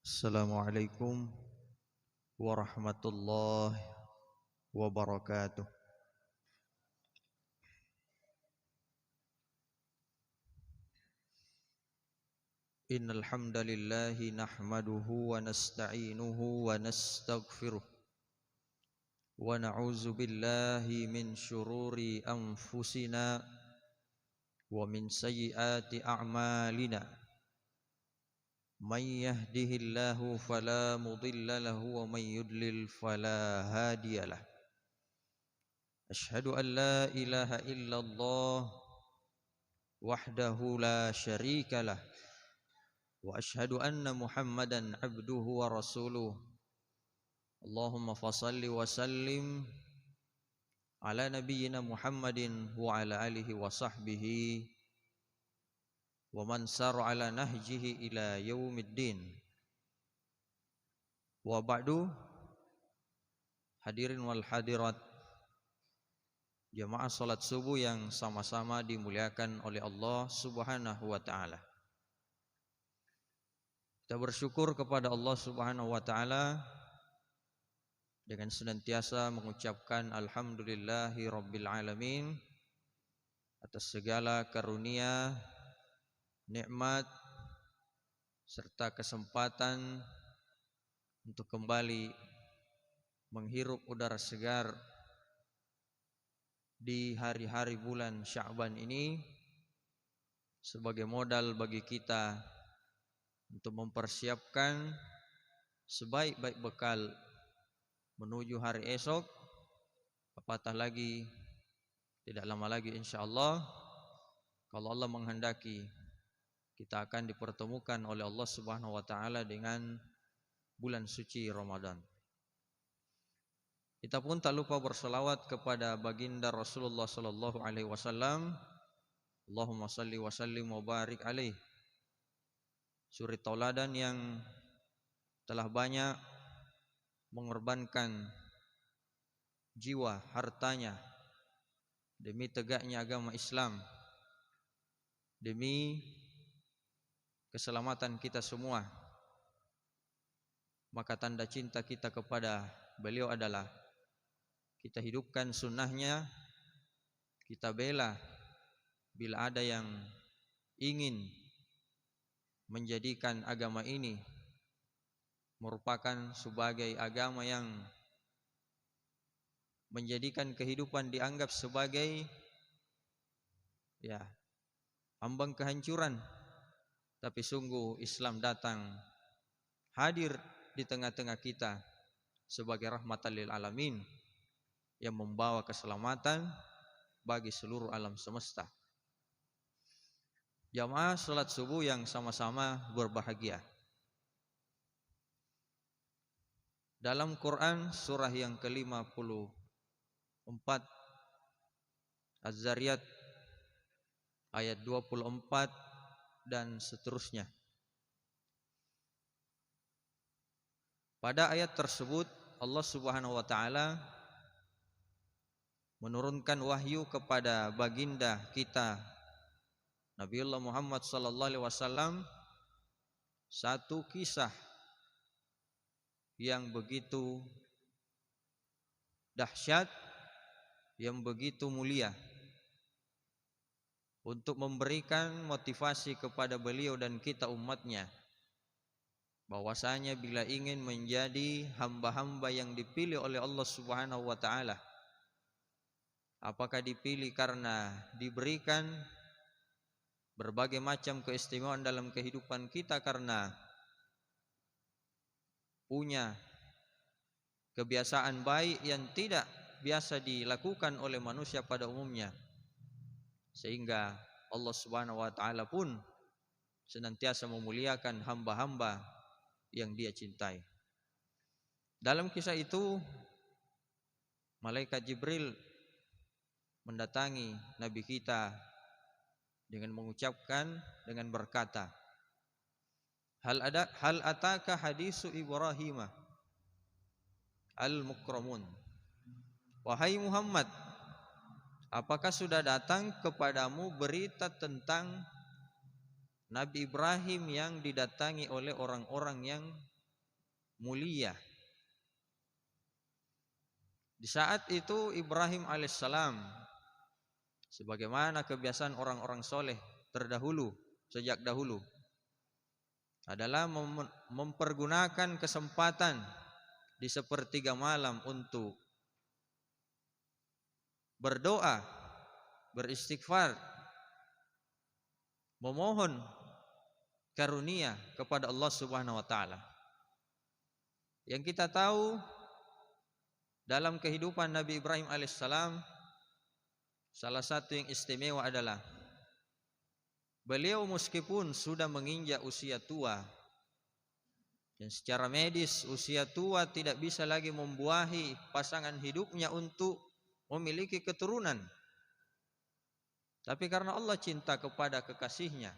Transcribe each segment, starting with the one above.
Assalamualaikum warahmatullahi wabarakatuh. Innal hamdalillahi nahmaduhu wa nasta'inuhu wa nastaghfiruh wa na'udzu billahi min syururi anfusina wa min sayyiati a'malina. May yahdihillahu fala mudilla lahu wa may yudlil fala hadiyalah. Asyhadu an la ilaha illallah wahdahu la syarikalah wa asyhadu anna Muhammadan abduhu wa rasuluh. Allahumma fassalli wa sallim ala nabiyyina Muhammadin wa ala alihi wa sahbihi wa man sar ala nahjihi ila yaumiddin. Wa ba'du, hadirin wal hadirat, jamaah salat subuh yang sama-sama dimuliakan oleh Allah Subhanahu wa taala. Kita bersyukur kepada Allah Subhanahu wa taala dengan senantiasa mengucapkan alhamdulillahi rabbil alamin atas segala karunia, nikmat serta kesempatan untuk kembali menghirup udara segar di hari-hari bulan Sya'ban ini sebagai modal bagi kita untuk mempersiapkan sebaik-baik bekal menuju hari esok. Apatah lagi, tidak lama lagi insyaallah, kalau Allah menghendaki, kita akan dipertemukan oleh Allah Subhanahu wa taala dengan bulan suci Ramadan. Kita pun tak lupa berselawat kepada baginda Rasulullah sallallahu alaihi wasallam. Allahumma salli wa sallim wa barik alaihi. Suri tauladan yang telah banyak mengorbankan jiwa, hartanya demi tegaknya agama Islam, demi keselamatan kita semua. Maka tanda cinta kita kepada beliau adalah kita hidupkan sunnahnya, kita bela bila ada yang ingin menjadikan agama ini merupakan sebagai agama yang menjadikan kehidupan dianggap sebagai ambang kehancuran. Tapi sungguh Islam datang hadir di tengah-tengah kita sebagai rahmatan lil alamin yang membawa keselamatan bagi seluruh alam semesta. Jamaah salat subuh yang sama-sama berbahagia. Dalam Quran surah yang ke-54 Az-Zariyat ayat 24 dan seterusnya. Pada ayat tersebut Allah Subhanahu wa taala menurunkan wahyu kepada baginda kita Nabiullah Muhammad sallallahu alaihi wasallam satu kisah yang begitu dahsyat, yang begitu mulia, untuk memberikan motivasi kepada beliau dan kita umatnya, bahwasanya bila ingin menjadi hamba-hamba yang dipilih oleh Allah Subhanahu wa taala, apakah dipilih karena diberikan berbagai macam keistimewaan dalam kehidupan kita karena punya kebiasaan baik yang tidak biasa dilakukan oleh manusia pada umumnya, sehingga Allah Subhanahu wa taala pun senantiasa memuliakan hamba-hamba yang Dia cintai. Dalam kisah itu malaikat Jibril mendatangi Nabi kita dengan mengucapkan, dengan berkata, Hal ataka hadisu Ibrahim al-mukramun. Wahai Muhammad, apakah sudah datang kepadamu berita tentang Nabi Ibrahim yang didatangi oleh orang-orang yang mulia. Di saat itu Ibrahim alaihissalam, sebagaimana kebiasaan orang-orang soleh terdahulu, sejak dahulu, adalah mempergunakan kesempatan di sepertiga malam untuk berdoa, beristighfar, memohon karunia kepada Allah Subhanahu wa taala. Yang kita tahu dalam kehidupan Nabi Ibrahim alaihissalam, salah satu yang istimewa adalah beliau meskipun sudah menginjak usia tua, dan secara medis usia tua tidak bisa lagi membuahi pasangan hidupnya untuk memiliki keturunan, tapi karena Allah cinta kepada kekasihnya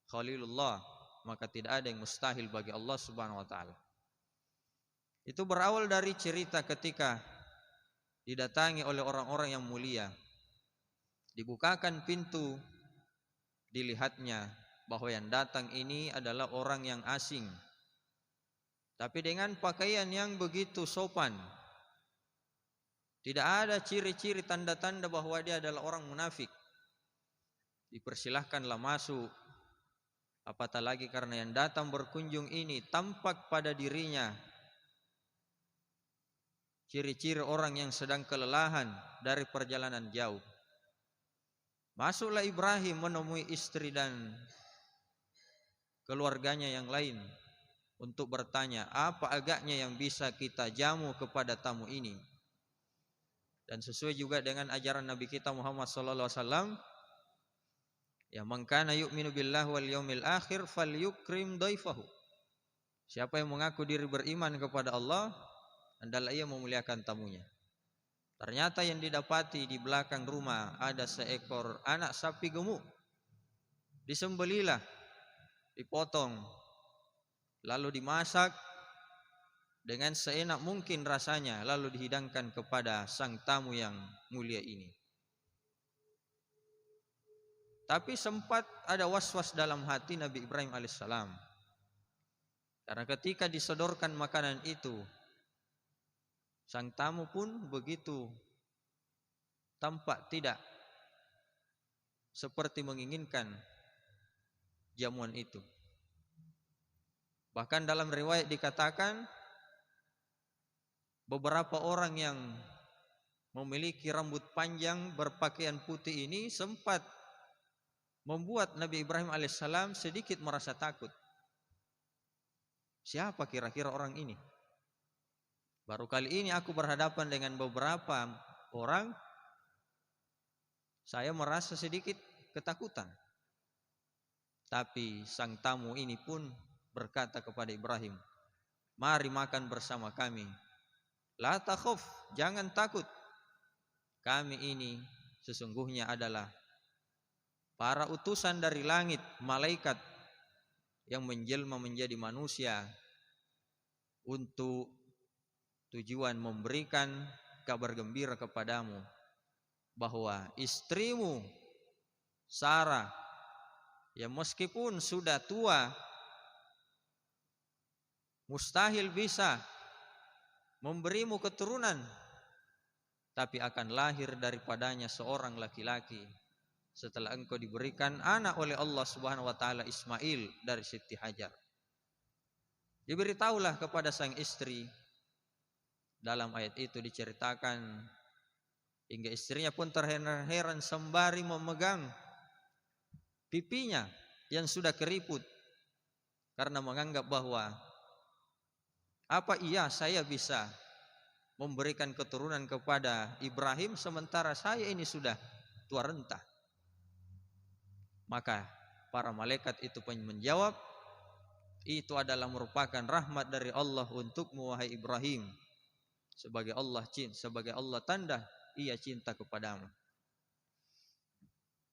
Khalilullah, maka tidak ada yang mustahil bagi Allah Subhanahu wa taala. Itu berawal dari cerita ketika didatangi oleh orang-orang yang mulia, dibukakan pintu, dilihatnya bahwa yang datang ini adalah orang yang asing, tapi dengan pakaian yang begitu sopan. Tidak ada ciri-ciri tanda-tanda bahwa dia adalah orang munafik. Dipersilahkanlah masuk. Apatah lagi karena yang datang berkunjung ini tampak pada dirinya ciri-ciri orang yang sedang kelelahan dari perjalanan jauh. Masuklah Ibrahim menemui istri dan keluarganya yang lain untuk bertanya, apa agaknya yang bisa kita jamu kepada tamu ini? Dan sesuai juga dengan ajaran Nabi kita Muhammad sallallahu alaihi wasallam, ya man kana yu'minu billahi wal yaumil akhir falyukrim dhaifahu. Siapa yang mengaku diri beriman kepada Allah, hendaklah ia memuliakan tamunya. Ternyata yang didapati di belakang rumah ada seekor anak sapi gemuk. Disembelilah, dipotong, lalu dimasak dengan seenak mungkin rasanya, lalu dihidangkan kepada sang tamu yang mulia ini. Tapi sempat ada was-was dalam hati Nabi Ibrahim alaihissalam, karena ketika disodorkan makanan itu, sang tamu pun begitu tampak tidak seperti menginginkan jamuan itu. Bahkan dalam riwayat dikatakan beberapa orang yang memiliki rambut panjang berpakaian putih ini sempat membuat Nabi Ibrahim alaihissalam sedikit merasa takut. Siapa kira-kira orang ini? Baru kali ini aku berhadapan dengan beberapa orang, saya merasa sedikit ketakutan. Tapi sang tamu ini pun berkata kepada Ibrahim, mari makan bersama kami. La takhaf, jangan takut. Kami ini sesungguhnya adalah para utusan dari langit, malaikat yang menjelma menjadi manusia untuk tujuan memberikan kabar gembira kepadamu bahwa istrimu Sarah yang meskipun sudah tua mustahil bisa memberimu keturunan, tapi akan lahir daripadanya seorang laki-laki setelah engkau diberikan anak oleh Allah Subhanahu wa taala Ismail dari Siti Hajar. Diberitahulah kepada sang istri. Dalam ayat itu diceritakan hingga istrinya pun terheran-heran sembari memegang pipinya yang sudah keriput karena menganggap bahwa apa iya saya bisa memberikan keturunan kepada Ibrahim sementara saya ini sudah tua renta. Maka para malaikat itu pun menjawab, itu adalah merupakan rahmat dari Allah untukmu wahai Ibrahim, sebagai Allah tanda ia cinta kepadamu.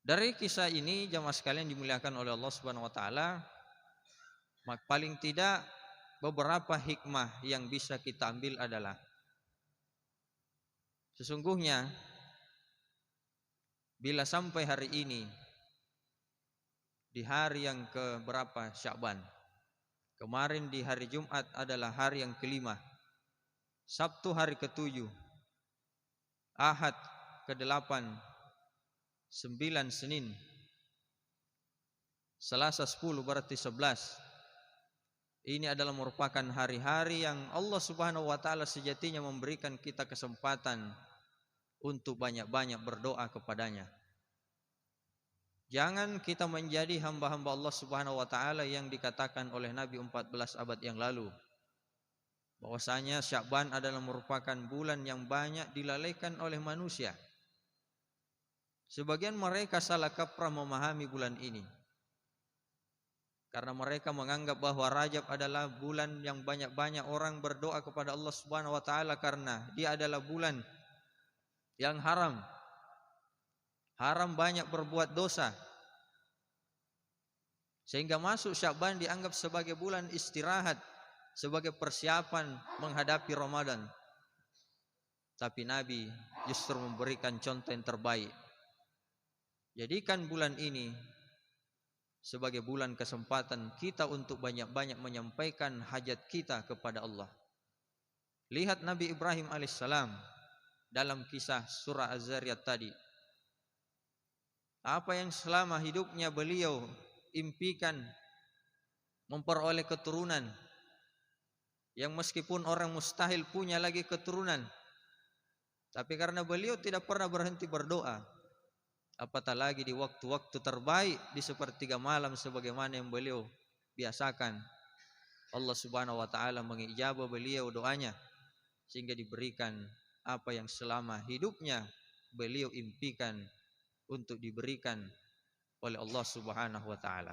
Dari kisah ini jamaah sekalian dimuliakan oleh Allah Subhanahu wa taala, maka paling tidak beberapa hikmah yang bisa kita ambil adalah sesungguhnya bila sampai hari ini di hari yang keberapa Sya'ban, Kemarin di hari Jumat adalah hari yang kelima, Sabtu hari ketujuh, Ahad ke-8, 9 Senin, Selasa 10 berarti 11. Ini adalah merupakan hari-hari yang Allah Subhanahu wa taala sejatinya memberikan kita kesempatan untuk banyak-banyak berdoa kepadanya. Jangan kita menjadi hamba-hamba Allah Subhanahu wa taala yang dikatakan oleh Nabi 14 abad yang lalu, bahwasanya Sya'ban adalah merupakan bulan yang banyak dilalaikan oleh manusia. Sebagian mereka salah kaprah memahami bulan ini, karena mereka menganggap bahwa Rajab adalah bulan yang banyak-banyak orang berdoa kepada Allah Subhanahu wa taala, karena dia adalah bulan yang haram banyak berbuat dosa, sehingga masuk Sya'ban dianggap sebagai bulan istirahat, sebagai persiapan menghadapi Ramadan. Tapi Nabi justru memberikan contoh yang terbaik. Jadikan bulan ini sebagai bulan kesempatan kita untuk banyak-banyak menyampaikan hajat kita kepada Allah. Lihat Nabi Ibrahim alaihissalam dalam kisah surah Az-Zariyat tadi. Apa yang selama hidupnya beliau impikan memperoleh keturunan, yang meskipun orang mustahil punya lagi keturunan, tapi karena beliau tidak pernah berhenti berdoa, apatah lagi di waktu-waktu terbaik di sepertiga malam sebagaimana yang beliau biasakan, Allah Subhanahu wa taala mengijabah beliau doanya sehingga diberikan apa yang selama hidupnya beliau impikan untuk diberikan oleh Allah Subhanahu wa taala.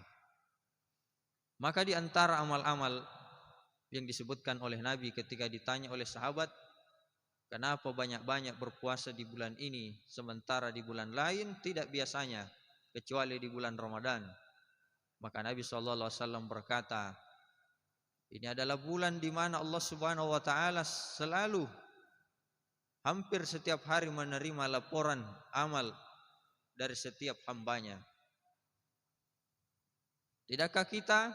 Maka di antara amal-amal yang disebutkan oleh Nabi ketika ditanya oleh sahabat, kenapa banyak-banyak berpuasa di bulan ini sementara di bulan lain tidak biasanya, kecuali di bulan Ramadan? Maka Nabi SAW berkata, ini adalah bulan di mana Allah Subhanahu wa taala selalu hampir setiap hari menerima laporan amal dari setiap hambanya. Tidakkah kita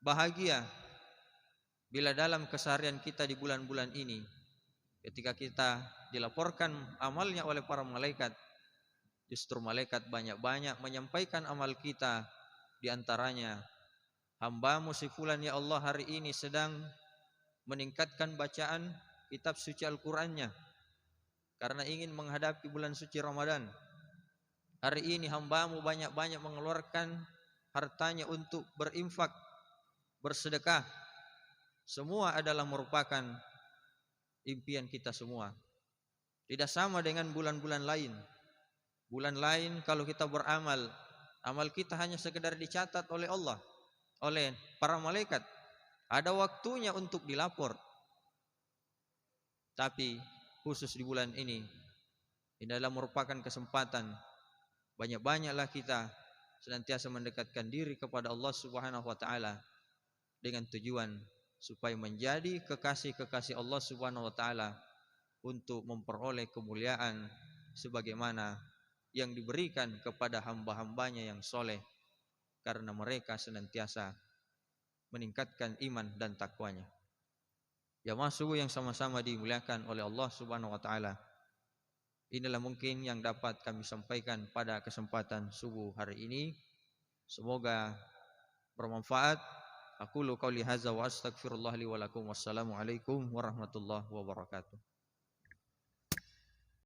bahagia bila dalam keseharian kita di bulan-bulan ini, ketika kita dilaporkan amalnya oleh para malaikat, justru malaikat banyak-banyak menyampaikan amal kita, di antaranya, hambamu si fulan ya Allah hari ini sedang meningkatkan bacaan kitab suci Al-Qur'annya karena ingin menghadapi bulan suci Ramadan. Hari ini hambamu banyak-banyak mengeluarkan hartanya untuk berinfak, bersedekah. Semua adalah merupakan impian kita semua. Tidak sama dengan bulan-bulan lain. Bulan lain kalau kita beramal, amal kita hanya sekedar dicatat oleh Allah, oleh para malaikat. Ada waktunya untuk dilapor. Tapi khusus di bulan ini adalah merupakan kesempatan banyak-banyaklah kita senantiasa mendekatkan diri kepada Allah Subhanahu wa taala dengan tujuan supaya menjadi kekasih-kekasih Allah Subhanahu wa taala untuk memperoleh kemuliaan sebagaimana yang diberikan kepada hamba-hambanya yang soleh, karena mereka senantiasa meningkatkan iman dan takwanya. Jamaah subuh yang sama-sama dimuliakan oleh Allah Subhanahu wa taala, inilah mungkin yang dapat kami sampaikan pada kesempatan subuh hari ini. Semoga bermanfaat. Aqulu qauli hadza wa astaghfirullah li wa lakum. Wassalamualaikum warahmatullahi wabarakatuh.